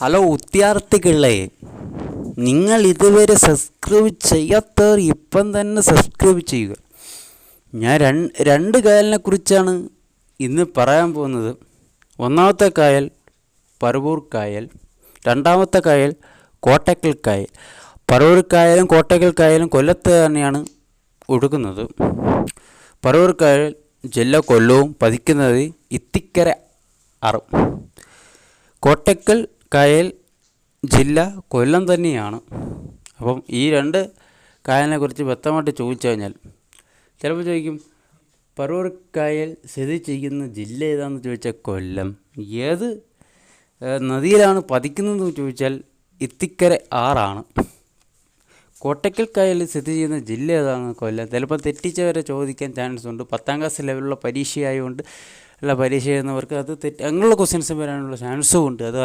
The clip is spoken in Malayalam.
ഹലോ വിദ്യാർത്ഥികളെ, നിങ്ങൾ ഇതുവരെ സബ്സ്ക്രൈബ് ചെയ്യാത്തവർ ഇപ്പം തന്നെ സബ്സ്ക്രൈബ് ചെയ്യുക. ഞാൻ രണ്ട് കായലിനെ കുറിച്ചാണ് ഇന്ന് പറയാൻ പോകുന്നത്. ഒന്നാമത്തെ കായൽ പറവൂർ കായൽ, രണ്ടാമത്തെ കായൽ കോട്ടക്കൽ കായൽ. പറവൂർ കായലും കോട്ടക്കൽ കായലും കൊല്ലത്ത് തന്നെയാണ് ഒഴുകുന്നത്. പറവൂർ കായൽ ജില്ല കൊല്ലവും, പതിക്കുന്നത് ഇത്തിക്കര അറും. കോട്ടക്കൽ കായൽ ജില്ല കൊല്ലം തന്നെയാണ്. അപ്പം ഈ രണ്ട് കായലിനെ കുറിച്ച് വ്യക്തമായിട്ട് ചോദിച്ചു കഴിഞ്ഞാൽ ചിലപ്പോൾ ചോദിക്കും, പറവൂർ കായൽ സ്ഥിതി ചെയ്യുന്ന ജില്ല ഏതാണെന്ന് ചോദിച്ചാൽ കൊല്ലം. ഏത് നദിയിലാണ് പതിക്കുന്നതെന്ന് ചോദിച്ചാൽ ഇത്തിക്കര ആറാണ്. കോട്ടക്കൽ കായൽ സ്ഥിതി ചെയ്യുന്ന ജില്ല ഏതാണെന്ന് കൊല്ലം. ചിലപ്പോൾ തെറ്റിച്ചവരെ ചോദിക്കാൻ ചാൻസ് ഉണ്ട്. 10ാം ക്ലാസ് ലെവലിലുള്ള പരീക്ഷയായതുകൊണ്ട് പരീക്ഷ എഴുതുന്നവർക്ക് അത് അങ്ങനെയുള്ള ക്വസ്റ്റ്യൻസ് വരാനുള്ള ചാൻസും ഉണ്ട്. അത്